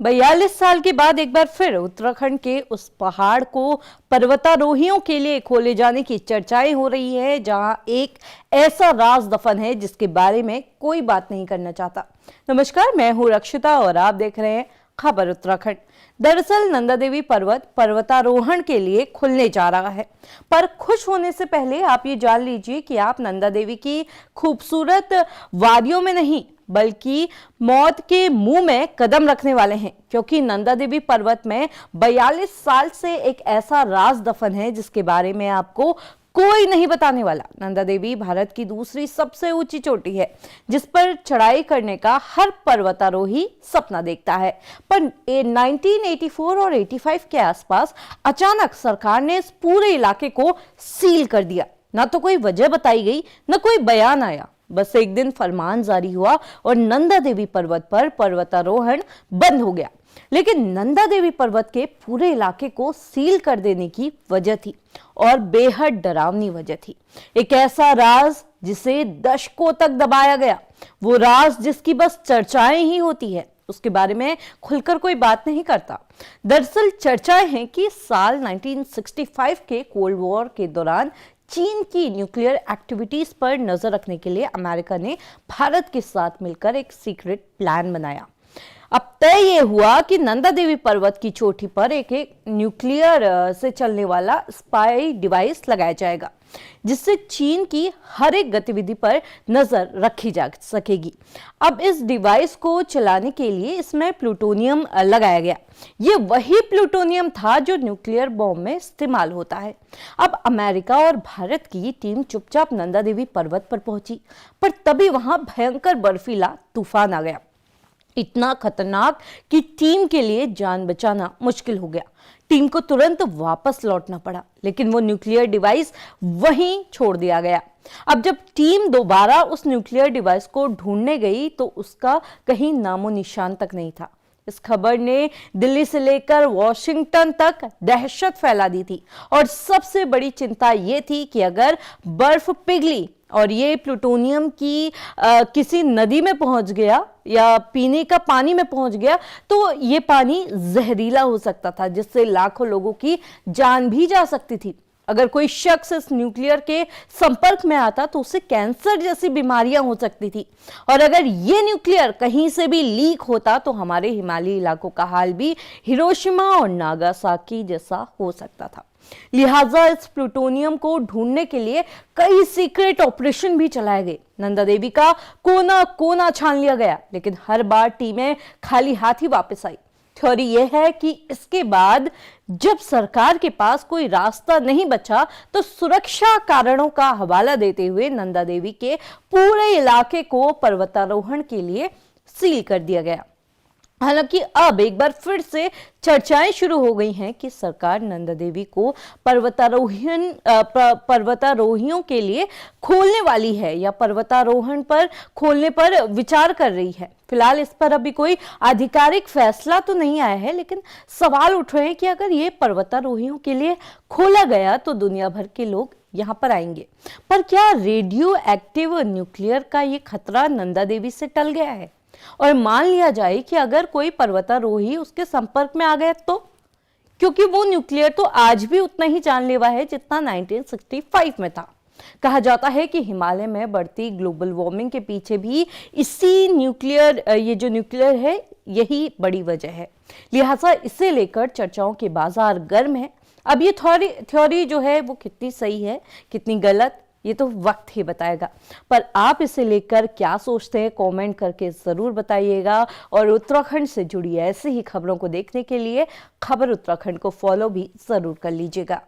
42 साल के बाद एक बार फिर उत्तराखंड के उस पहाड़ को पर्वतारोहियों के लिए खोले जाने की चर्चाएं हो रही है, जहां एक ऐसा राज दफन है जिसके बारे में कोई बात नहीं करना चाहता। नमस्कार, मैं हूं रक्षिता और आप देख रहे हैं खबर उत्तराखंड। दरअसल नंदा देवी पर्वत पर्वतारोहण के लिए खुलने जा रहा है, पर खुश होने से पहले आप ये जान लीजिए कि आप नंदा देवी की खूबसूरत वादियों में नहीं बल्कि मौत के मुंह में कदम रखने वाले हैं, क्योंकि नंदा देवी पर्वत में 42 साल से एक ऐसा राज दफन है जिसके बारे में आपको कोई नहीं बताने वाला। नंदा देवी भारत की दूसरी सबसे ऊंची चोटी है जिस पर चढ़ाई करने का हर पर्वतारोही सपना देखता है, पर 1984 और 85 के आसपास अचानक सरकार ने इस पूरे इलाके को सील कर दिया। ना तो कोई वजह बताई गई, न कोई बयान आया। बस एक दिन फरमान जारी हुआ और नंदा देवी पर्वत पर पर्वतारोहण बंद हो गया। लेकिन नंदा देवी पर्वत के पूरे इलाके को सील कर देने की वजह थी, और बेहद डरावनी वजह थी। एक ऐसा राज जिसे दशकों तक दबाया गया, वो राज जिसकी बस चर्चाएं ही होती है, उसके बारे में खुलकर कोई बात नहीं करता। दरअसल चर्चाएं हैं कि साल 1965 के कोल्ड वॉर के दौरान चीन की न्यूक्लियर एक्टिविटीज पर नजर रखने के लिए अमेरिका ने भारत के साथ मिलकर एक सीक्रेट प्लान बनाया। अब तय ये हुआ कि नंदा देवी पर्वत की चोटी पर एक न्यूक्लियर से चलने वाला स्पाई डिवाइस लगाया जाएगा, जिससे चीन की हर एक गतिविधि पर नजर रखी जा सकेगी। अब इस डिवाइस को चलाने के लिए इसमें प्लूटोनियम लगाया गया। ये वही प्लूटोनियम था जो न्यूक्लियर बॉम्ब में इस्तेमाल होता है। अब अमेरिका और भारत की टीम चुपचाप नंदा देवी पर्वत पर पहुंची, पर तभी वहां भयंकर बर्फीला तूफान आ गया, इतना खतरनाक कि टीम के लिए जान बचाना मुश्किल हो गया। टीम को तुरंत वापस लौटना पड़ा, लेकिन वो न्यूक्लियर डिवाइस वहीं छोड़ दिया गया। अब जब टीम दोबारा उस न्यूक्लियर डिवाइस को ढूंढने गई तो उसका कहीं नामो निशान तक नहीं था। इस खबर ने दिल्ली से लेकर वॉशिंगटन तक दहशत फैला दी थी, और सबसे बड़ी चिंता ये थी कि अगर बर्फ पिघली और ये प्लूटोनियम की किसी नदी में पहुंच गया या पीने का पानी में पहुंच गया तो ये पानी जहरीला हो सकता था, जिससे लाखों लोगों की जान भी जा सकती थी। अगर कोई शख्स इस न्यूक्लियर के संपर्क में आता तो उसे कैंसर जैसी बीमारियां हो सकती थी, और अगर ये न्यूक्लियर कहीं से भी लीक होता तो हमारे हिमालयी इलाकों का हाल भी हिरोशिमा और नागासाकी जैसा हो सकता था। लिहाजा इस प्लूटोनियम को ढूंढने के लिए कई सीक्रेट ऑपरेशन भी चलाए गए। नंदा देवी का कोना कोना छान लिया गया, लेकिन हर बार टीमें खाली हाथ ही वापस आई। थ्योरी यह है कि इसके बाद जब सरकार के पास कोई रास्ता नहीं बचा तो सुरक्षा कारणों का हवाला देते हुए नंदा देवी के पूरे इलाके को पर्वतारोहण के लिए सील कर दिया गया। हालांकि अब एक बार फिर से चर्चाएं शुरू हो गई हैं कि सरकार नंदा देवी को पर्वतारोहियों के लिए खोलने वाली है या पर्वतारोहण पर खोलने पर विचार कर रही है। फिलहाल इस पर अभी कोई आधिकारिक फैसला तो नहीं आया है, लेकिन सवाल उठ रहे हैं कि अगर ये पर्वतारोहियों के लिए खोला गया तो दुनिया भर के लोग यहां पर आएंगे। पर क्या रेडियो एक्टिव न्यूक्लियर का ये खतरा नंदा देवी से टल गया है? और मान लिया जाए कि अगर कोई पर्वतारोही उसके संपर्क में आ गया तो, क्योंकि वो न्यूक्लियर तो आज भी उतना ही जानलेवा है जितना 1965 में था। कहा जाता है कि हिमालय में बढ़ती ग्लोबल वार्मिंग के पीछे भी इसी न्यूक्लियर ये जो न्यूक्लियर है यही बड़ी वजह है। लिहाजा इसे लेकर चर्चाओं के बाजार गर्म है। अब ये थ्योरी जो है वो कितनी सही है कितनी गलत, ये तो वक्त ही बताएगा। पर आप इसे लेकर क्या सोचते हैं, कमेंट करके जरूर बताइएगा। और उत्तराखंड से जुड़ी ऐसी ही खबरों को देखने के लिए खबर उत्तराखंड को फॉलो भी जरूर कर लीजिएगा।